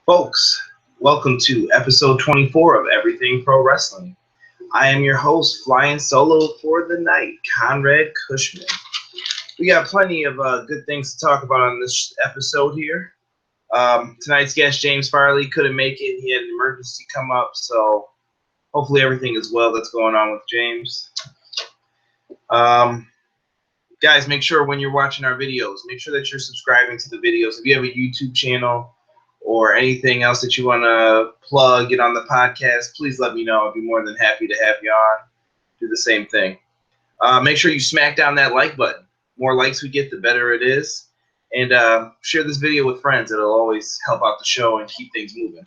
Folks, welcome to episode 24 of Everything Pro Wrestling. I am your host, flying solo for the night, Conrad Cushman. We got plenty of good things to talk about on this episode here. Tonight's guest, James Farley, couldn't make it. He had an emergency come up, so hopefully everything is well that's going on with James. Guys, make sure when you're watching our videos, make sure that you're subscribing to the videos. If you have a YouTube channel or anything else that you want to plug, get on the podcast, please let me know. I'd be more than happy to have you on. Do the same thing. Make sure you smack down that like button. The more likes we get, the better it is. And share this video with friends. It'll always help out the show and keep things moving.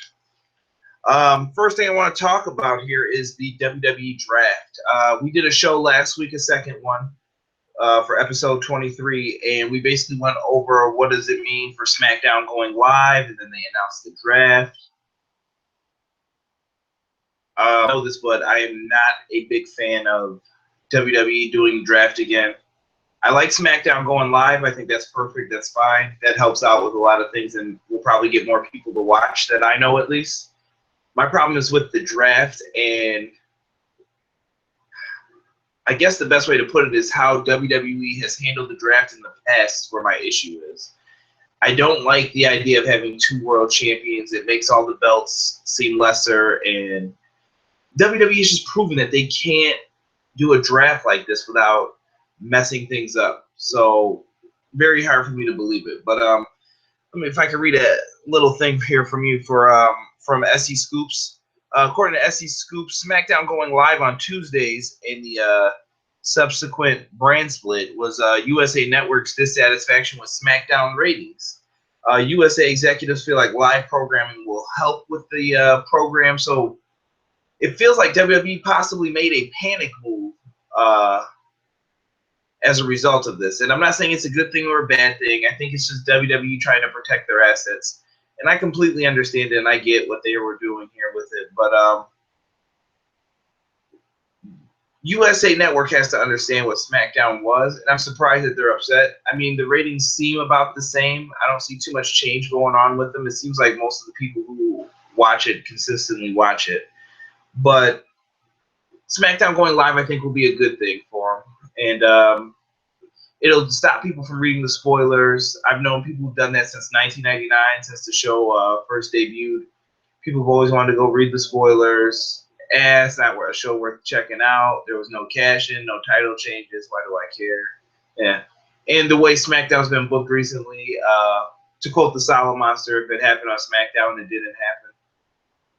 First thing I want to talk about here is the WWE Draft. We did a show last week, a second one, for episode 23, and we basically went over what does it mean for Smackdown going live, and then they announced the draft. I know this, but I am not a big fan of WWE doing draft again. I like Smackdown going live. I think that's perfect. That's fine. That helps out with a lot of things, and we'll probably get more people to watch that I know at least. My problem is with the draft, and I guess the best way to put it is how WWE has handled the draft in the past, where my issue is. I don't like the idea of having two world champions. It makes all the belts seem lesser, and WWE has just proven that they can't do a draft like this without messing things up. So very hard for me to believe it. But if I could read a little thing here from you from SE Scoops. According to SE Scoops, SmackDown going live on Tuesdays in the subsequent brand split was USA Network's dissatisfaction with SmackDown ratings. USA executives feel like live programming will help with the program, so it feels like WWE possibly made a panic move as a result of this. And I'm not saying it's a good thing or a bad thing. I think it's just WWE trying to protect their assets. And I completely understand it, and I get what they were doing here with it. But USA Network has to understand what SmackDown was, and I'm surprised that they're upset. I mean, the ratings seem about the same. I don't see too much change going on with them. It seems like most of the people who watch it consistently watch it. But SmackDown going live, I think, will be a good thing for them. And it'll stop people from reading the spoilers. I've known people who've done that since 1999, since the show first debuted. People have always wanted to go read the spoilers. And it's not a show worth checking out. There was no cash-in, no title changes. Why do I care? Yeah. And the way SmackDown's been booked recently, to quote the Solid Monster, if it happened on SmackDown, it didn't happen.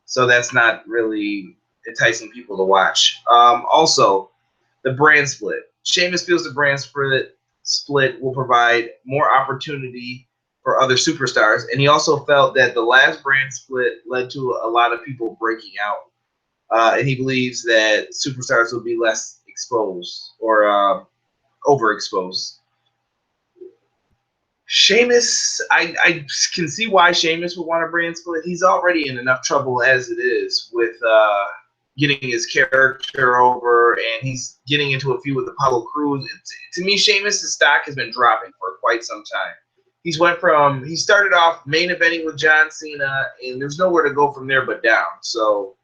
So that's not really enticing people to watch. Also, the brand split. Sheamus feels the brand split will provide more opportunity for other superstars, and he also felt that the last brand split led to a lot of people breaking out. And he believes that superstars will be less exposed or overexposed. Sheamus, I can see why Sheamus would want a brand split. He's already in enough trouble as it is with getting his character over, and he's getting into a feud with Apollo Crews. To me, Sheamus' stock has been dropping for quite some time. He started off main eventing with John Cena, and there's nowhere to go from there but down. So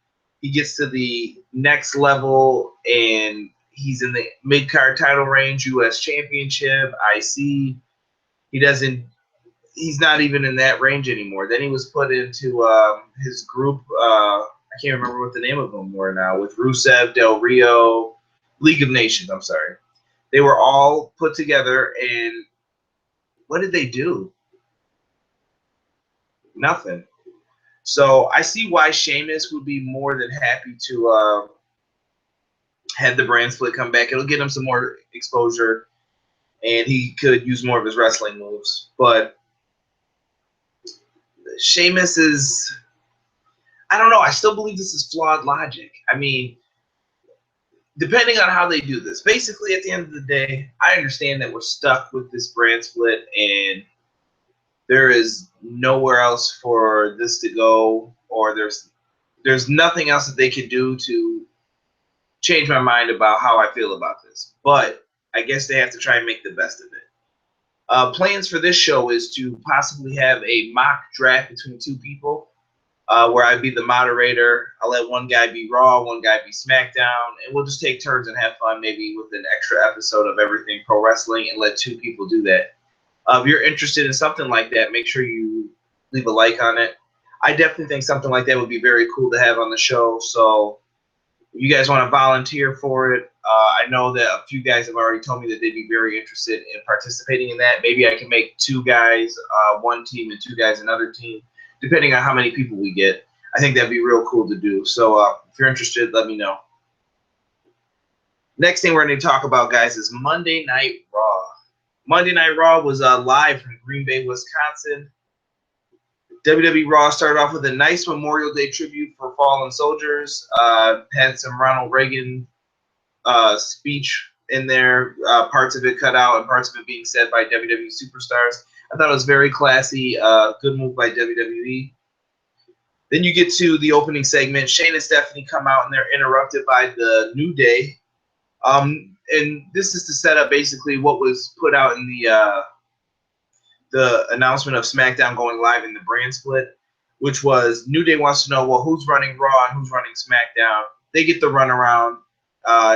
he gets to the next level, and he's in the mid-card title range, U.S. Championship, IC. He's not even in that range anymore. Then he was put into his group, I can't remember what the name of them were now, with Rusev, Del Rio, League of Nations, I'm sorry. They were all put together, and what did they do? Nothing. So I see why Sheamus would be more than happy to have the brand split come back. It'll get him some more exposure, and he could use more of his wrestling moves. But Sheamus is, I don't know. I still believe this is flawed logic. I mean, depending on how they do this, basically at the end of the day, I understand that we're stuck with this brand split, and there is nowhere else for this to go, or there's nothing else that they could do to change my mind about how I feel about this. But I guess they have to try and make the best of it. Plans for this show is to possibly have a mock draft between two people. where I'd be the moderator. I'll let one guy be Raw, one guy be SmackDown, and we'll just take turns and have fun, maybe with an extra episode of everything pro wrestling, and let 2 people do that. If you're interested in something like that, make sure you leave a like on it. I definitely think something like that would be very cool to have on the show. So if you guys want to volunteer for it, I know that a few guys have already told me that they'd be very interested in participating in that. Maybe I can make 2 guys one team and 2 guys another team, depending on how many people we get. I think that'd be real cool to do. So if you're interested, let me know. Next thing we're going to talk about, guys, is Monday Night Raw. Monday Night Raw was live from Green Bay, Wisconsin. WWE Raw started off with a nice Memorial Day tribute for fallen soldiers. Had some Ronald Reagan speech in there, parts of it cut out and parts of it being said by WWE superstars. I thought it was very classy, good move by WWE. Then you get to the opening segment. Shane and Stephanie come out and they're interrupted by the New Day. And this is to set up basically what was put out in the announcement of SmackDown going live in the brand split, which was New Day wants to know, well, who's running Raw and who's running SmackDown. They get the runaround.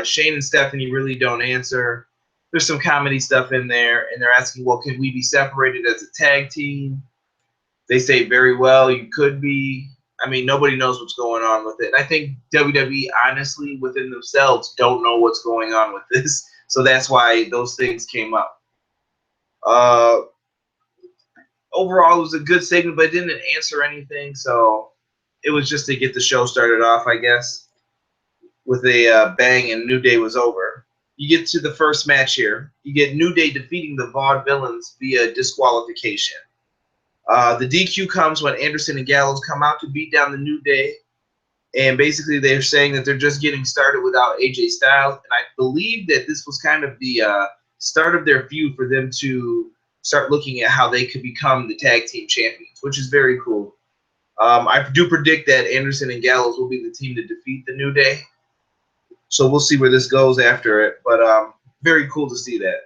Shane and Stephanie really don't answer. There's some comedy stuff in there, and they're asking, well, can we be separated as a tag team? They say, very well, you could be. I mean, nobody knows what's going on with it. And I think WWE, honestly, within themselves, don't know what's going on with this. So that's why those things came up. Overall, it was a good segment, but it didn't answer anything. So it was just to get the show started off, I guess, with a bang, and New Day was over. You get to the first match here. You get New Day defeating the Vaudevillians via disqualification. The DQ comes when Anderson and Gallows come out to beat down the New Day. And basically they're saying that they're just getting started without AJ Styles. And I believe that this was kind of the start of their feud for them to start looking at how they could become the tag team champions, which is very cool. I do predict that Anderson and Gallows will be the team to defeat the New Day. So we'll see where this goes after it. But very cool to see that.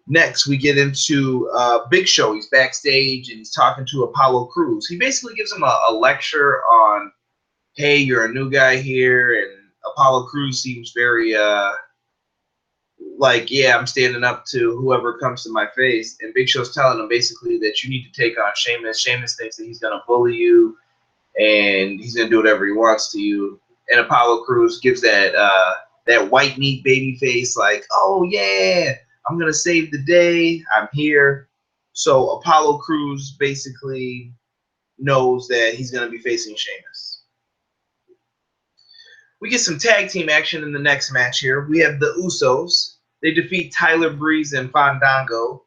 Next, we get into Big Show. He's backstage, and he's talking to Apollo Crews. He basically gives him a lecture on, hey, you're a new guy here, and Apollo Crews seems very like, yeah, I'm standing up to whoever comes to my face. And Big Show's telling him basically that you need to take on Sheamus. Sheamus thinks that he's going to bully you, and he's going to do whatever he wants to you. And Apollo Crews gives that that white meat baby face, like, oh, yeah, I'm going to save the day. I'm here. So Apollo Crews basically knows that he's going to be facing Sheamus. We get some tag team action in the next match here. We have the Usos. They defeat Tyler Breeze and Fandango.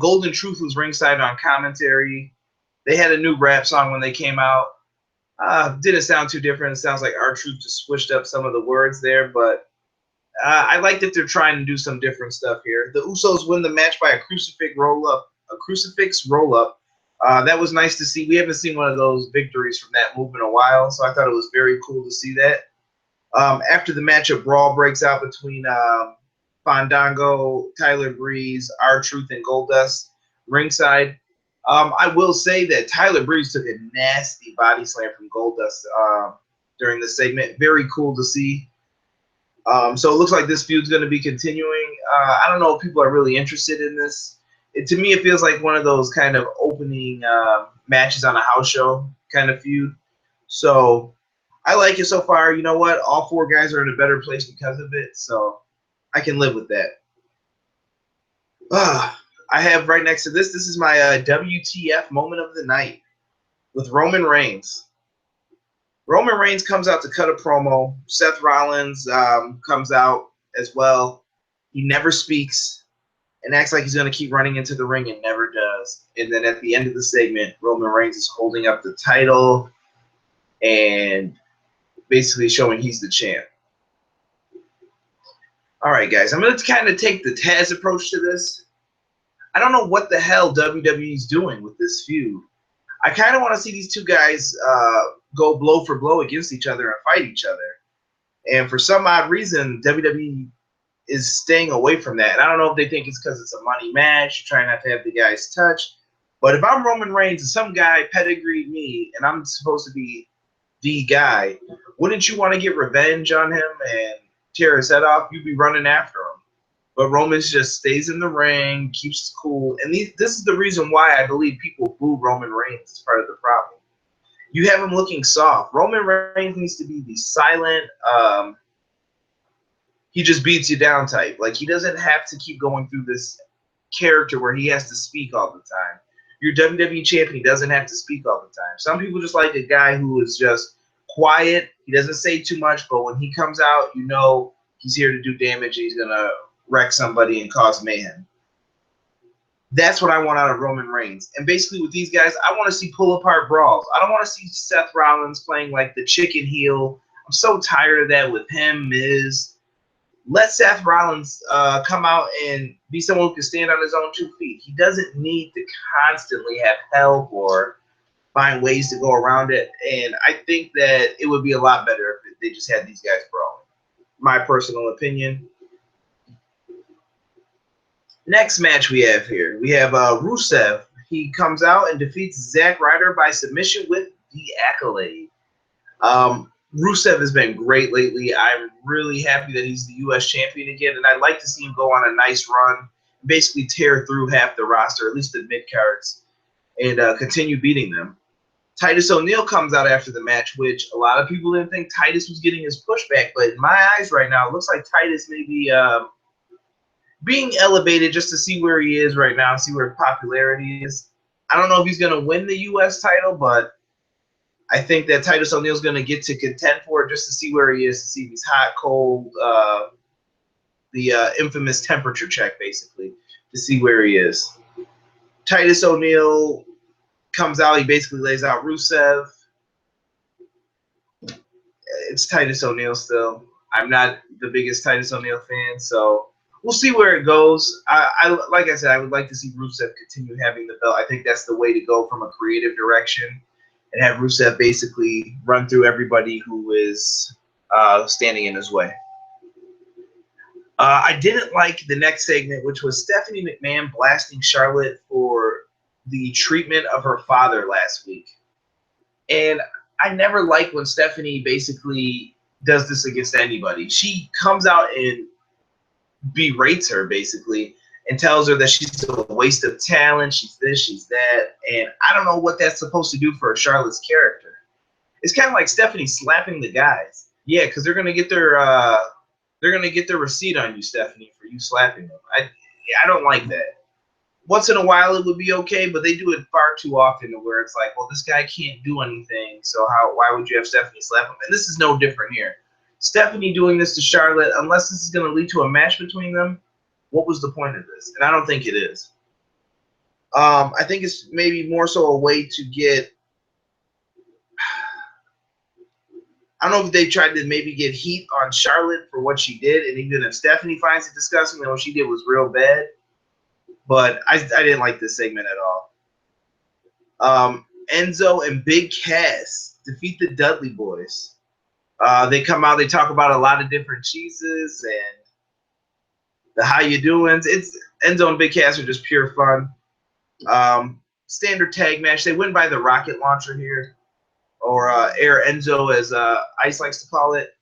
Golden Truth was ringside on commentary. They had a new rap song when they came out. Didn't sound too different. It sounds like R-Truth just switched up some of the words there, but I like that they're trying to do some different stuff here. The Usos win the match by a crucifix roll-up. That was nice to see. We haven't seen one of those victories from that move in a while, so I thought it was very cool to see that. After the match, a brawl breaks out between Fandango, Tyler Breeze, R-Truth, and Goldust ringside. I will say that Tyler Breeze took a nasty body slam from Goldust during the segment. Very cool to see. So it looks like this feud's going to be continuing. I don't know if people are really interested in this. To me, it feels like one of those kind of opening matches on a house show kind of feud. So I like it so far. You know what? All 4 guys are in a better place because of it. So I can live with that. I have right next to this is my WTF moment of the night with Roman Reigns. Roman Reigns comes out to cut a promo. Seth Rollins comes out as well. He never speaks and acts like he's going to keep running into the ring and never does. And then at the end of the segment, Roman Reigns is holding up the title and basically showing he's the champ. All right, guys, I'm going to kind of take the Taz approach to this. I don't know what the hell WWE's doing with this feud. I kind of want to see these 2 guys go blow for blow against each other and fight each other. And for some odd reason, WWE is staying away from that. And I don't know if they think it's because it's a money match, trying not to have the guys touch. But if I'm Roman Reigns and some guy pedigreed me and I'm supposed to be the guy, wouldn't you want to get revenge on him and tear his head off? You'd be running after him. But Roman just stays in the ring, keeps his cool. And this is the reason why I believe people boo Roman Reigns as part of the problem. You have him looking soft. Roman Reigns needs to be the silent, he just beats you down type. Like, he doesn't have to keep going through this character where he has to speak all the time. Your WWE champion, he doesn't have to speak all the time. Some people just like a guy who is just quiet. He doesn't say too much, but when he comes out, you know he's here to do damage. He's going to wreck somebody and cause mayhem. That's what I want out of Roman Reigns. And basically with these guys, I want to see pull-apart brawls. I don't want to see Seth Rollins playing like the chicken heel. I'm so tired of that with him, Miz. Let Seth Rollins come out and be someone who can stand on his own 2 feet. He doesn't need to constantly have help or find ways to go around it. And I think that it would be a lot better if they just had these guys brawling. My personal opinion. Next match we have here. We have Rusev. He comes out and defeats Zack Ryder by submission with the Accolade. Rusev has been great lately. I'm really happy that he's the U.S. champion again, and I'd like to see him go on a nice run, basically tear through half the roster, at least the mid-cards, and continue beating them. Titus O'Neil comes out after the match, which a lot of people didn't think Titus was getting his pushback, but in my eyes right now, it looks like Titus may be being elevated just to see where he is right now, see where his popularity is. I don't know if he's going to win the U.S. title, but I think that Titus O'Neil's going to get to contend for it just to see where he is, to see if he's hot, cold, the infamous temperature check, basically, to see where he is. Titus O'Neil comes out. He basically lays out Rusev. It's Titus O'Neil still. I'm not the biggest Titus O'Neil fan, so we'll see where it goes. Like I said, I would like to see Rusev continue having the belt. I think that's the way to go from a creative direction, and have Rusev basically run through everybody who is standing in his way. I didn't like the next segment, which was Stephanie McMahon blasting Charlotte for the treatment of her father last week. And I never like when Stephanie basically does this against anybody. She comes out and berates her, basically, and tells her that she's a waste of talent, she's this, she's that, and I don't know what that's supposed to do for Charlotte's character. It's kind of like Stephanie slapping the guys. Yeah, because they're gonna get their receipt on you, Stephanie, for you slapping them. I don't like that. Once in a while it would be okay, but they do it far too often to where it's like, well, this guy can't do anything, so why would you have Stephanie slap him? And this is no different here. Stephanie doing this to Charlotte, unless this is going to lead to a match between them, what was the point of this? And I don't think it is. I think it's maybe more so a way to get, I don't know if they tried to maybe get heat on Charlotte for what she did, and even if Stephanie finds it disgusting, then what she did was real bad. But I didn't like this segment at all. Enzo and Big Cass defeat the Dudley Boys. They come out, they talk about a lot of different cheeses and the how you doings. It's Enzo and Big Cass are just pure fun. Standard tag match. They win by the rocket launcher here, or Air Enzo, as Ice likes to call it.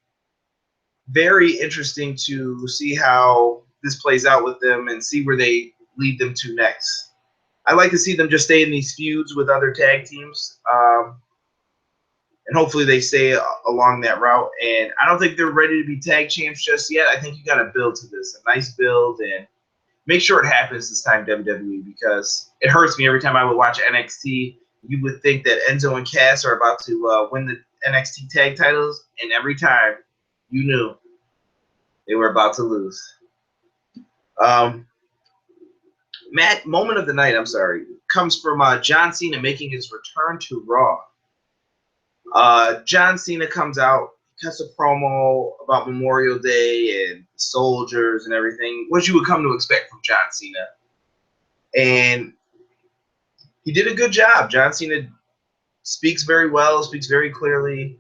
Very interesting to see how this plays out with them and see where they lead them to next. I like to see them just stay in these feuds with other tag teams. And hopefully they stay along that route. And I don't think they're ready to be tag champs just yet. I think you got to build to this, a nice build, and make sure it happens this time, WWE, because it hurts me every time I would watch NXT. You would think that Enzo and Cass are about to win the NXT tag titles, and every time you knew they were about to lose. Moment of the night, comes from John Cena making his return to Raw. John Cena comes out, cuts a promo about Memorial Day and soldiers and everything, what you would come to expect from John Cena. And he did a good job. John Cena speaks very well, speaks very clearly,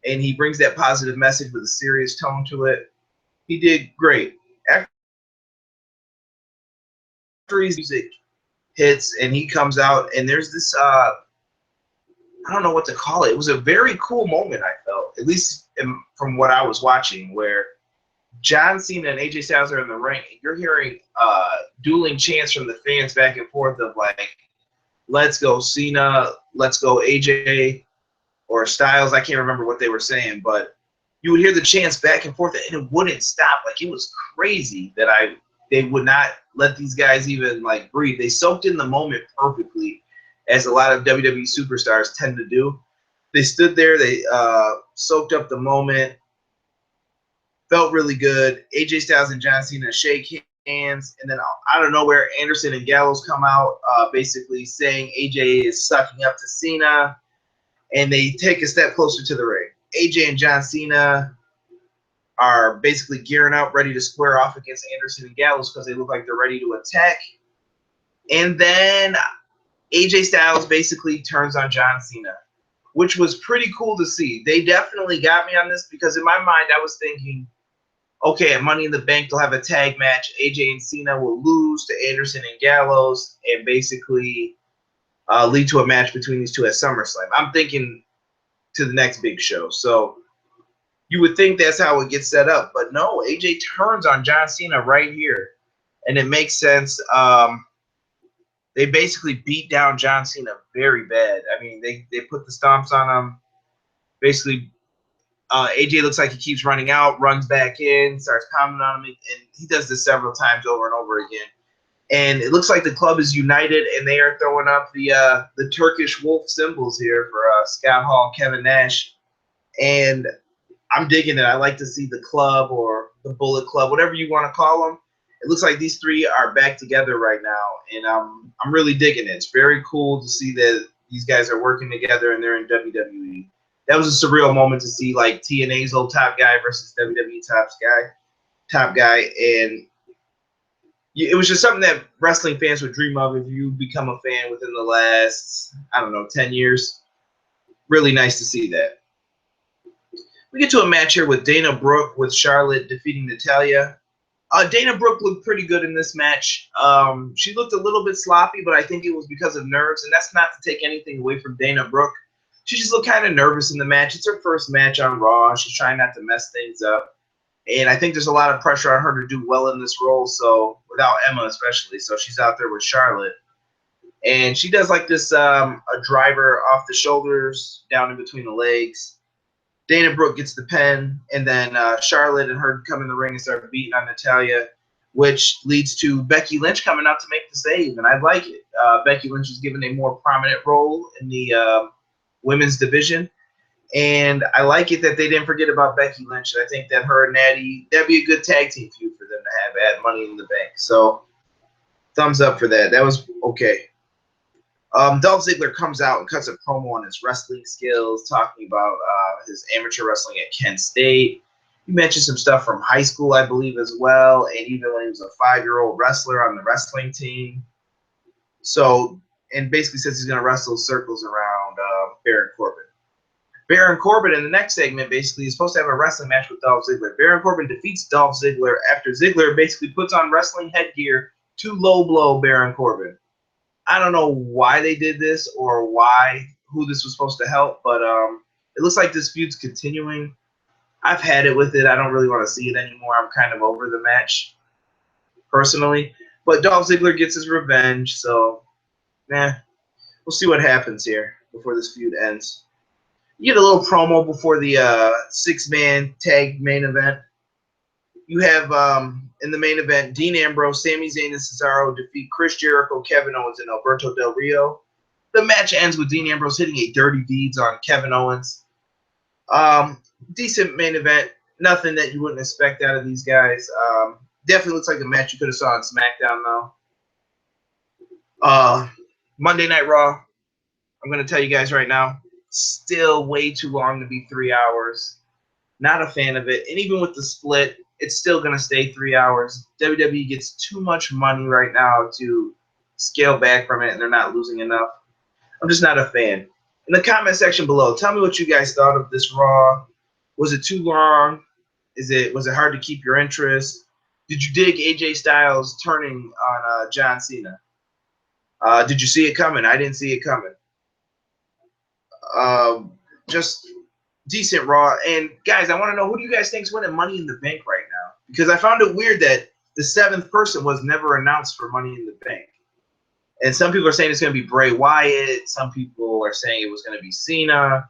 and he brings that positive message with a serious tone to it. He did great. After his music hits, and he comes out, and there's this I don't know what to call it. It was a very cool moment, I felt, at least from what I was watching, where John Cena and AJ Styles are in the ring, and you're hearing dueling chants from the fans back and forth of like, "Let's go Cena, let's go AJ," or Styles. I can't remember what they were saying, but you would hear the chants back and forth, and it wouldn't stop. Like, it was crazy that they would not let these guys even like breathe. They soaked in the moment perfectly, as a lot of WWE superstars tend to do. They stood there, they soaked up the moment, felt really good. AJ Styles and John Cena shake hands, and then out of nowhere, Anderson and Gallows come out, basically saying AJ is sucking up to Cena, and they take a step closer to the ring. AJ and John Cena are basically gearing up, ready to square off against Anderson and Gallows because they look like they're ready to attack. And then AJ Styles basically turns on John Cena, which was pretty cool to see. They definitely got me on this because in my mind I was thinking, okay, at Money in the Bank they'll have a tag match. AJ and Cena will lose to Anderson and Gallows and basically lead to a match between these two at SummerSlam. I'm thinking to the next big show. So you would think that's how it gets set up. But no, AJ turns on John Cena right here. And it makes sense. They basically beat down John Cena very bad. I mean, they put the stomps on him. Basically, AJ looks like he keeps running out, runs back in, starts pounding on him, and he does this several times over and over again. And it looks like the club is united, and they are throwing up the Turkish wolf symbols here for Scott Hall, Kevin Nash. And I'm digging it. I like to see the club or the Bullet Club, whatever you want to call them. It looks like these three are back together right now, and I'm really digging it. It's very cool to see that these guys are working together and they're in WWE. That was a surreal moment to see like TNA's old top guy versus WWE top guy, and it was just something that wrestling fans would dream of if you become a fan within the last, I don't know, 10 years. Really nice to see that. We get to a match here with Dana Brooke with Charlotte defeating Natalya. Dana Brooke looked pretty good in this match. She looked a little bit sloppy, but I think it was because of nerves, and that's not to take anything away from Dana Brooke. She just looked kind of nervous in the match. It's her first match on Raw. She's trying not to mess things up, and I think there's a lot of pressure on her to do well in this role, so without Emma especially. So she's out there with Charlotte, and she does like this a driver off the shoulders, down in between the legs. Dana Brooke gets the pin, and then Charlotte and her come in the ring and start beating on Natalya, which leads to Becky Lynch coming out to make the save, and I like it. Becky Lynch is given a more prominent role in the women's division, and I like it that they didn't forget about Becky Lynch, and I think that her and Natty, that'd be a good tag team feud for them to have at Money in the Bank. So thumbs up for that. That was okay. Dolph Ziggler comes out and cuts a promo on his wrestling skills, talking about his amateur wrestling at Kent State. He mentioned some stuff from high school, I believe, as well, and even when he was a 5-year-old wrestler on the wrestling team. So, and basically says he's going to wrestle circles around Baron Corbin. Baron Corbin in the next segment basically is supposed to have a wrestling match with Dolph Ziggler. Baron Corbin defeats Dolph Ziggler after Ziggler basically puts on wrestling headgear to low blow Baron Corbin. I don't know why they did this or who this was supposed to help, but it looks like this feud's continuing. I've had it with it. I don't really want to see it anymore. I'm kind of over the match, personally. But Dolph Ziggler gets his revenge, so we'll see what happens here before this feud ends. You get a little promo before the 6-man tag main event. You have in the main event, Dean Ambrose, Sami Zayn, and Cesaro defeat Chris Jericho, Kevin Owens, and Alberto Del Rio. The match ends with Dean Ambrose hitting a dirty deeds on Kevin Owens. Decent main event. Nothing that you wouldn't expect out of these guys. Definitely looks like a match you could have saw on SmackDown, though. Monday Night Raw, I'm going to tell you guys right now, still way too long to be 3 hours. Not a fan of it. And even with the split, it's still going to stay 3 hours. WWE gets too much money right now to scale back from it, and they're not losing enough. I'm just not a fan. In the comment section below, tell me what you guys thought of this Raw. Was it too long? Was it hard to keep your interest? Did you dig AJ Styles turning on John Cena? Did you see it coming? I didn't see it coming. Just decent Raw. And guys, I want to know, who do you guys think is winning Money in the Bank right now? Because I found it weird that the 7th person was never announced for Money in the Bank. And some people are saying it's going to be Bray Wyatt. Some people are saying it was going to be Cena.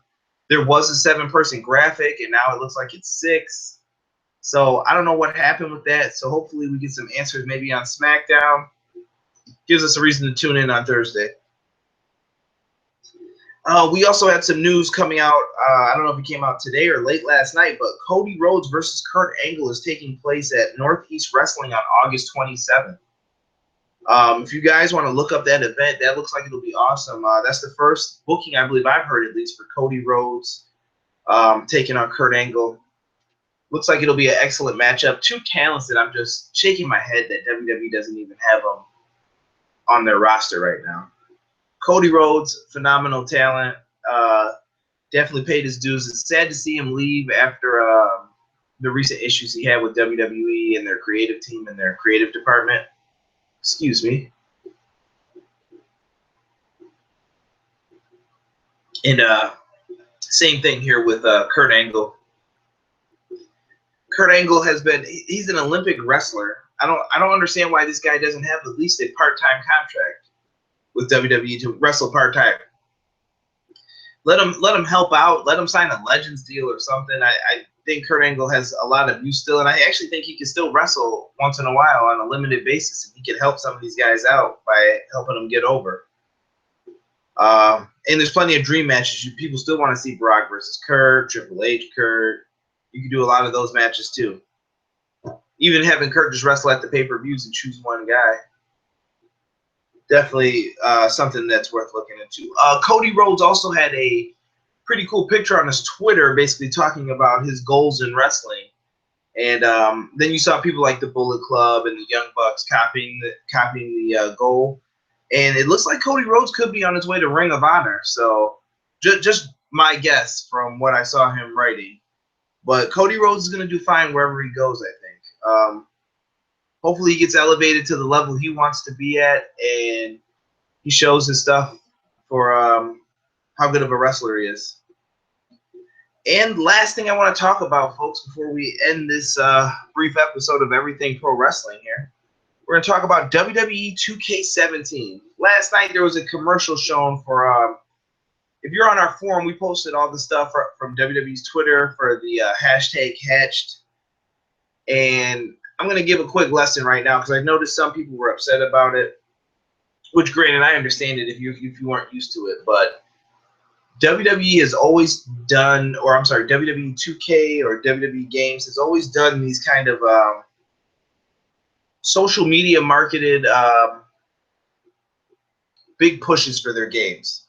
There was a 7-person graphic, and now it looks like it's 6. So I don't know what happened with that. So hopefully we get some answers maybe on SmackDown. Gives us a reason to tune in on Thursday. We also had some news coming out. I don't know if it came out today or late last night, but Cody Rhodes versus Kurt Angle is taking place at Northeast Wrestling on August 27th. If you guys want to look up that event, that looks like it'll be awesome. That's the first booking, I believe I've heard, at least, for Cody Rhodes taking on Kurt Angle. Looks like it'll be an excellent matchup. 2 talents that I'm just shaking my head that WWE doesn't even have them on their roster right now. Cody Rhodes, phenomenal talent. Definitely paid his dues. It's sad to see him leave after the recent issues he had with WWE and their creative team and their creative department. Excuse me. And same thing here with Kurt Angle. Kurt Angle he's an Olympic wrestler. I don't understand why this guy doesn't have at least a part-time contract with WWE to wrestle part-time. Let him help out. Let him sign a Legends deal or something. I think Kurt Angle has a lot of use still, and I actually think he can still wrestle once in a while on a limited basis, and he can help some of these guys out by helping them get over. And there's plenty of dream matches. People still want to see Brock versus Kurt, Triple H, Kurt. You can do a lot of those matches too. Even having Kurt just wrestle at the pay-per-views and choose one guy. Definitely something that's worth looking into. Cody Rhodes also had a pretty cool picture on his Twitter basically talking about his goals in wrestling. And then you saw people like the Bullet Club and the Young Bucks copying the goal. And it looks like Cody Rhodes could be on his way to Ring of Honor. So just my guess from what I saw him writing. But Cody Rhodes is going to do fine wherever he goes, I think. Hopefully he gets elevated to the level he wants to be at, and he shows his stuff for how good of a wrestler he is. And last thing I want to talk about, folks, before we end this brief episode of Everything Pro Wrestling here, we're going to talk about WWE 2K17. Last night there was a commercial shown for if you're on our forum, we posted all the stuff from WWE's Twitter for the hashtag Hatched. And I'm going to give a quick lesson right now because I noticed some people were upset about it, which, granted, I understand it if you weren't used to it. But WWE has always done, or I'm sorry, WWE 2K or WWE Games has always done these kind of social media marketed big pushes for their games.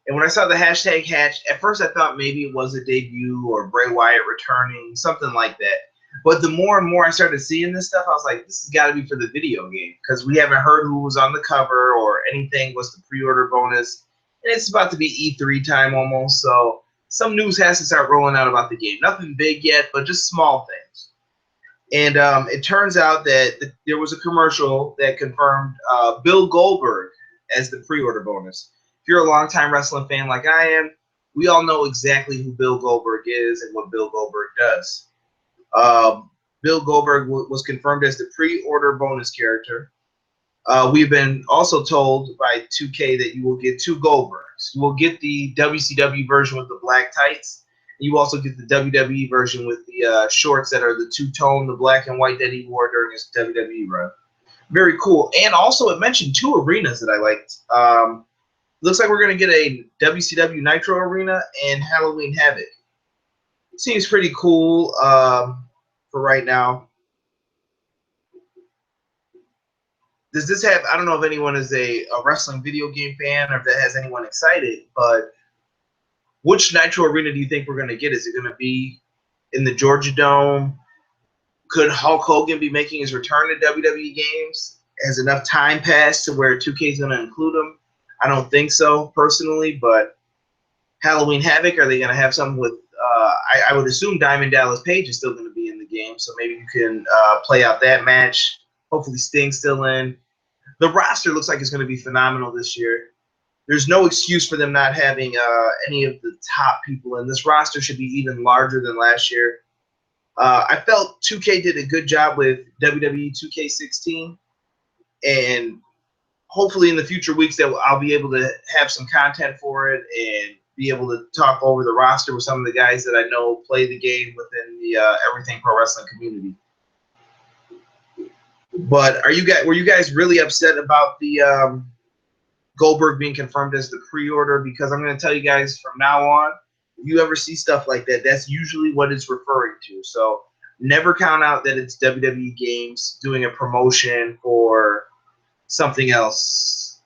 And when I saw the hashtag Hatched, at first I thought maybe it was a debut or Bray Wyatt returning, something like that. But the more and more I started seeing this stuff, I was like, this has got to be for the video game because we haven't heard who was on the cover or anything. What's the pre-order bonus? And it's about to be E3 time almost, so some news has to start rolling out about the game. Nothing big yet, but just small things. And it turns out that there was a commercial that confirmed Bill Goldberg as the pre-order bonus. If you're a longtime wrestling fan like I am, we all know exactly who Bill Goldberg is and what Bill Goldberg does. Bill Goldberg was confirmed as the pre-order bonus character. We've been also told by 2K that you will get 2 Goldbergs. You will get the WCW version with the black tights. You also get the WWE version with the shorts that are the two-tone, the black and white that he wore during his WWE run. Very cool. And also it mentioned 2 arenas that I liked. Looks like we're going to get a WCW Nitro Arena and Halloween Havoc. Seems pretty cool for right now. Does this have, I don't know if anyone is a wrestling video game fan or if that has anyone excited, but which Nitro Arena do you think we're going to get? Is it going to be in the Georgia Dome? Could Hulk Hogan be making his return to WWE games? Has enough time passed to where 2K is going to include him? I don't think so, personally, but Halloween Havoc, are they going to have something with, I would assume Diamond Dallas Page is still going to be in the game, so maybe you can play out that match. Hopefully Sting's still in. The roster looks like it's going to be phenomenal this year. There's no excuse for them not having any of the top people in. This roster should be even larger than last year. I felt 2K did a good job with WWE 2K16, and hopefully in the future weeks that I'll be able to have some content for it and be able to talk over the roster with some of the guys that I know play the game within the Everything Pro Wrestling community. But were you guys really upset about the Goldberg being confirmed as the pre-order? Because I'm going to tell you guys from now on, if you ever see stuff like that, that's usually what it's referring to. So never count out that it's WWE Games doing a promotion for something else,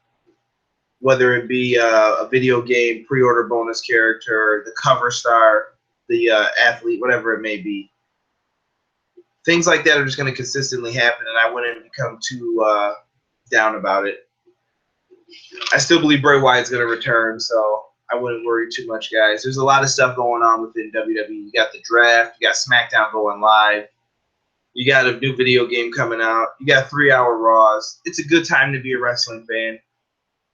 whether it be a video game pre-order bonus character, the cover star, the athlete, whatever it may be. Things like that are just going to consistently happen, and I wouldn't become too down about it. I still believe Bray Wyatt's going to return, so I wouldn't worry too much, guys. There's a lot of stuff going on within WWE. You got the draft, you got Smackdown going live, you got a new video game coming out, you got 3-hour Raws. It's a good time to be a wrestling fan.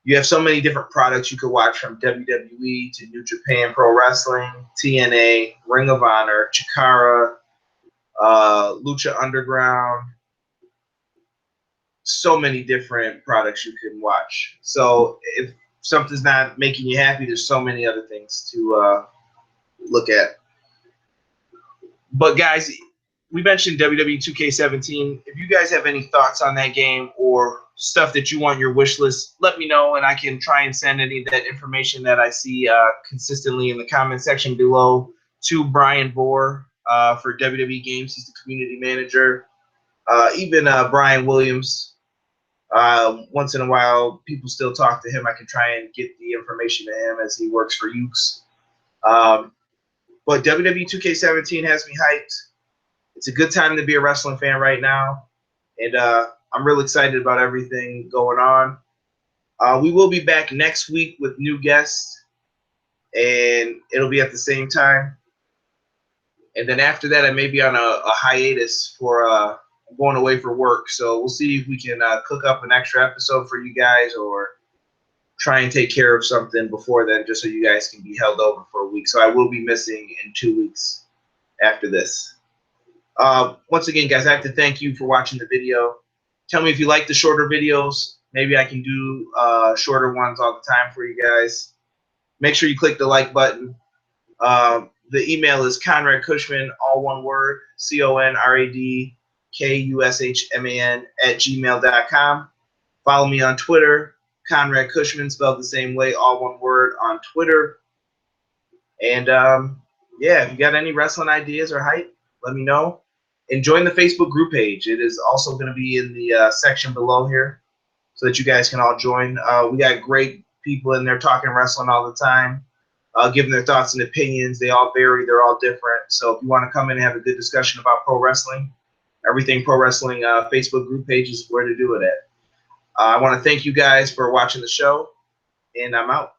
You have so many different products you could watch, from WWE to New Japan Pro Wrestling, TNA, Ring of Honor, Chikara, Lucha Underground. So many different products you can watch. So if something's not making you happy, there's so many other things to look at. But guys, we mentioned WWE 2K17. If you guys have any thoughts on that game or stuff that you want your wish list, let me know, and I can try and send any of that information that I see consistently in the comment section below to Brian Bohr for WWE Games. He's the community manager. Even Brian Williams. Once in a while, people still talk to him. I can try and get the information to him as he works for Ukes. But WWE 2K17 has me hyped. It's a good time to be a wrestling fan right now, and I'm real excited about everything going on. We will be back next week with new guests, and it'll be at the same time. And then after that, I may be on a hiatus for going away for work. So we'll see if we can cook up an extra episode for you guys, or try and take care of something before then, just so you guys can be held over for a week. So I will be missing in 2 weeks after this. Once again, guys, I have to thank you for watching the video. Tell me if you like the shorter videos. Maybe I can do shorter ones all the time for you guys. Make sure you click the like button. The email is Conrad Cushman, all one word, ConradKushman @gmail.com. Follow me on Twitter, Conrad Cushman, spelled the same way, all one word on Twitter. And yeah, if you got any wrestling ideas or hype, let me know. And join the Facebook group page. It is also going to be in the section below here, so that you guys can all join. We got great people in there talking wrestling all the time, giving their thoughts and opinions. They all vary. They're all different. So if you want to come in and have a good discussion about pro wrestling, Everything Pro Wrestling Facebook group page is where to do it at. I want to thank you guys for watching the show, and I'm out.